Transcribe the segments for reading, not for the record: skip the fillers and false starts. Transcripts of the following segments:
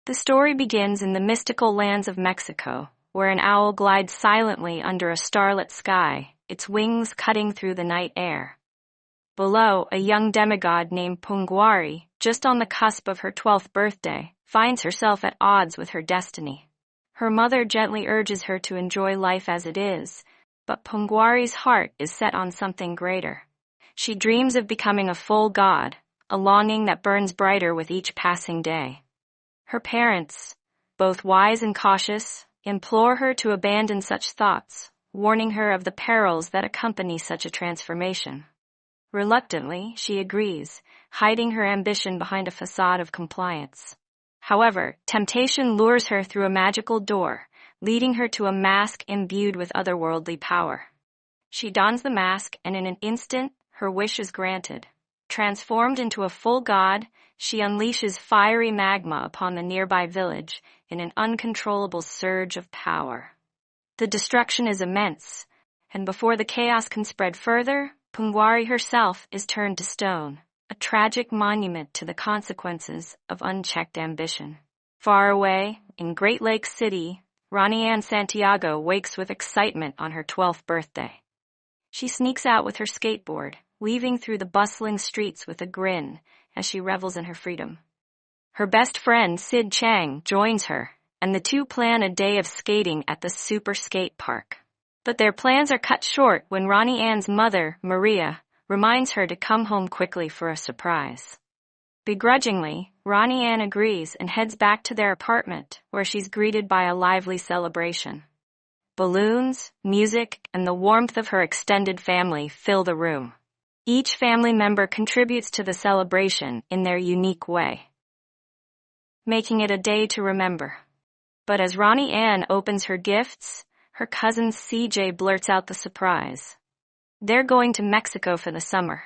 The story begins in the mystical lands of Mexico, where an owl glides silently under a starlit sky, its wings cutting through the night air. Below, a young demigod named Punguari, just on the cusp of her 12th birthday, finds herself at odds with her destiny. Her mother gently urges her to enjoy life as it is, but Punguari's heart is set on something greater. She dreams of becoming a full god, a longing that burns brighter with each passing day. Her parents, both wise and cautious, implore her to abandon such thoughts, warning her of the perils that accompany such a transformation. Reluctantly, she agrees, hiding her ambition behind a facade of compliance. However, temptation lures her through a magical door, leading her to a mask imbued with otherworldly power. She dons the mask, and in an instant, her wish is granted. Transformed into a full god, she unleashes fiery magma upon the nearby village in an uncontrollable surge of power. The destruction is immense, and before the chaos can spread further, Punguari herself is turned to stone, a tragic monument to the consequences of unchecked ambition. Far away, in Great Lake City, Ronnie Ann Santiago wakes with excitement on her 12th birthday. She sneaks out with her skateboard, weaving through the bustling streets with a grin as she revels in her freedom. Her best friend, Sid Chang, joins her, and the two plan a day of skating at the Super Skate Park. But their plans are cut short when Ronnie Ann's mother, Maria, reminds her to come home quickly for a surprise. Begrudgingly, Ronnie Ann agrees and heads back to their apartment, where she's greeted by a lively celebration. Balloons, music, and the warmth of her extended family fill the room. Each family member contributes to the celebration in their unique way, making it a day to remember. But as Ronnie Ann opens her gifts, her cousin CJ blurts out the surprise. They're going to Mexico for the summer.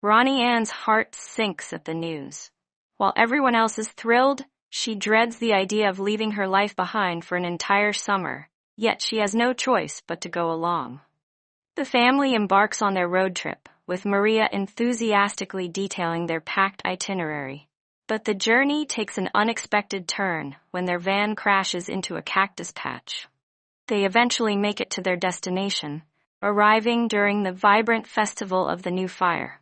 Ronnie Ann's heart sinks at the news. While everyone else is thrilled, she dreads the idea of leaving her life behind for an entire summer, yet she has no choice but to go along. The family embarks on their road trip, with Maria enthusiastically detailing their packed itinerary. But the journey takes an unexpected turn when their van crashes into a cactus patch. They eventually make it to their destination, arriving during the vibrant festival of the new fire.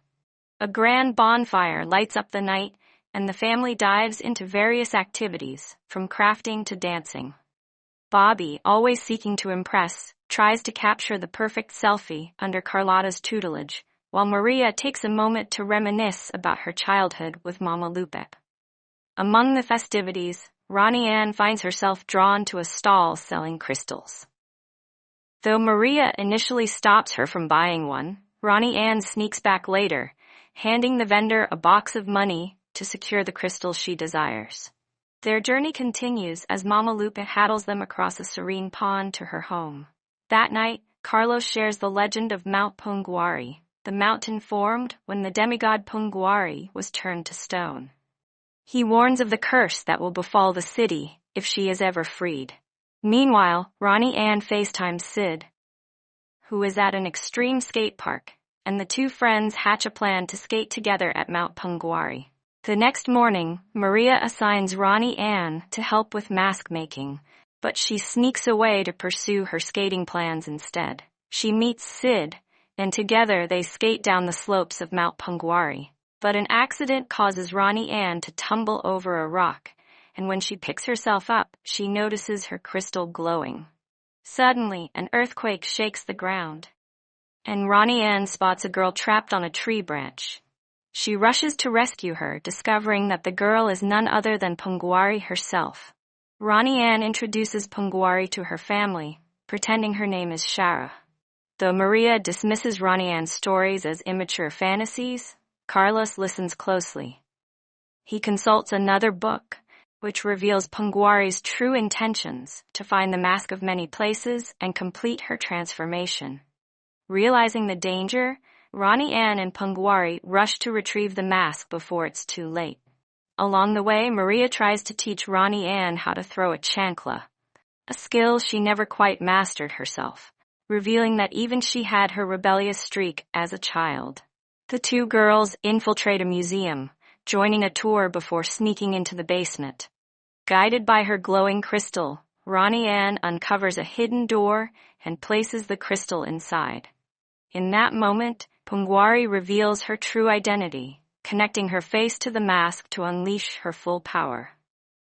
A grand bonfire lights up the night, and the family dives into various activities, from crafting to dancing. Bobby, always seeking to impress, tries to capture the perfect selfie under Carlotta's tutelage, while Maria takes a moment to reminisce about her childhood with Mama Lupe. Among the festivities, Ronnie Ann finds herself drawn to a stall selling crystals. Though Maria initially stops her from buying one, Ronnie Ann sneaks back later, handing the vendor a box of money to secure the crystals she desires. Their journey continues as Mama Lupe paddles them across a serene pond to her home. That night, Carlos shares the legend of Mount Punguari, the mountain formed when the demigod Punguari was turned to stone. He warns of the curse that will befall the city if she is ever freed. Meanwhile, Ronnie Ann FaceTimes Sid, who is at an extreme skate park, and the two friends hatch a plan to skate together at Mount Punguari. The next morning, Maria assigns Ronnie Ann to help with mask making, but she sneaks away to pursue her skating plans instead. She meets Sid, and together they skate down the slopes of Mount Punguari. But an accident causes Ronnie Ann to tumble over a rock, and when she picks herself up, she notices her crystal glowing. Suddenly, an earthquake shakes the ground, and Ronnie Ann spots a girl trapped on a tree branch. She rushes to rescue her, discovering that the girl is none other than Punguari herself. Ronnie Ann introduces Punguari to her family, pretending her name is Shara. Though Maria dismisses Ronnie Ann's stories as immature fantasies, Carlos listens closely. He consults another book, which reveals Punguari's true intentions to find the Mask of Many Places and complete her transformation. Realizing the danger, Ronnie Ann and Punguari rush to retrieve the mask before it's too late. Along the way, Maria tries to teach Ronnie Ann how to throw a chancla, a skill she never quite mastered herself, revealing that even she had her rebellious streak as a child. The two girls infiltrate a museum, joining a tour before sneaking into the basement. Guided by her glowing crystal, Ronnie Anne uncovers a hidden door and places the crystal inside. In that moment, Pungwari reveals her true identity, connecting her face to the mask to unleash her full power.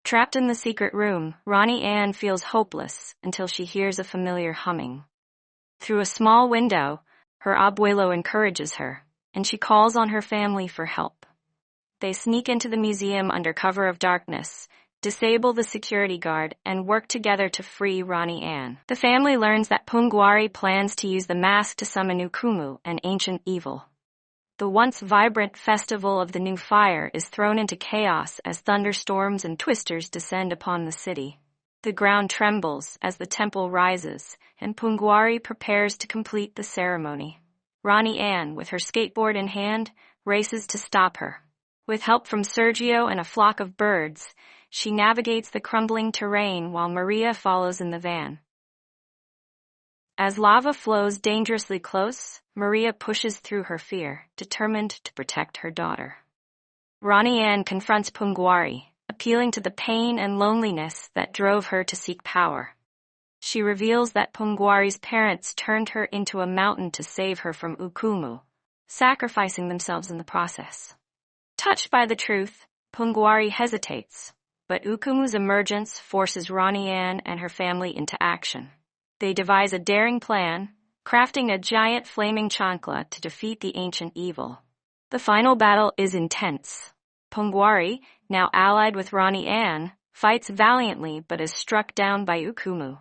Trapped in the secret room, Ronnie Anne feels hopeless until she hears a familiar humming. Through a small window, her abuelo encourages her, and she calls on her family for help. They sneak into the museum under cover of darkness, disable the security guard, and work together to free Ronnie Anne. The family learns that Pungwari plans to use the mask to summon Ukumu, an ancient evil. The once vibrant festival of the new fire is thrown into chaos as thunderstorms and twisters descend upon the city. The ground trembles as the temple rises, and Pungwari prepares to complete the ceremony. Ronnie Anne, with her skateboard in hand, races to stop her. With help from Sergio and a flock of birds, she navigates the crumbling terrain while Maria follows in the van. As lava flows dangerously close, Maria pushes through her fear, determined to protect her daughter. Ronnie Anne confronts Pungwari, appealing to the pain and loneliness that drove her to seek power. She reveals that Pungwari's parents turned her into a mountain to save her from Ukumu, sacrificing themselves in the process. Touched by the truth, Pungwari hesitates, but Ukumu's emergence forces Ronnie Anne and her family into action. They devise a daring plan, crafting a giant flaming chancla to defeat the ancient evil. The final battle is intense. Pungwari, now allied with Ronnie Anne, fights valiantly but is struck down by Ukumu.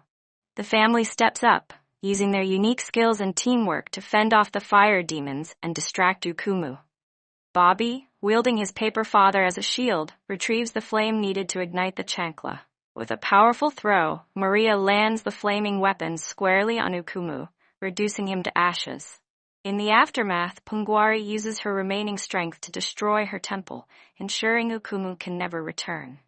The family steps up, using their unique skills and teamwork to fend off the fire demons and distract Ukumu. Bobby, wielding his paper father as a shield, retrieves the flame needed to ignite the chancla. With a powerful throw, Maria lands the flaming weapon squarely on Ukumu, reducing him to ashes. In the aftermath, Pungwari uses her remaining strength to destroy her temple, ensuring Ukumu can never return.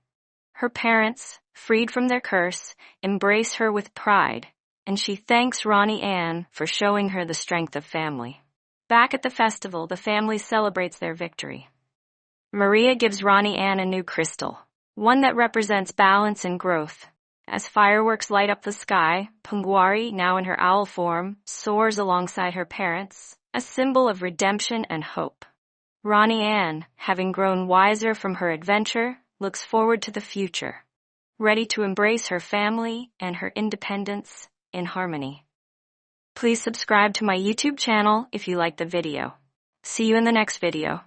Her parents, freed from their curse, embrace her with pride, and she thanks Ronnie Anne for showing her the strength of family. Back at the festival, the family celebrates their victory. Maria gives Ronnie Anne a new crystal, one that represents balance and growth. As fireworks light up the sky, Pungwari, now in her owl form, soars alongside her parents, a symbol of redemption and hope. Ronnie Anne, having grown wiser from her adventure, looks forward to the future, ready to embrace her family and her independence in harmony. Please subscribe to my YouTube channel if you like the video. See you in the next video.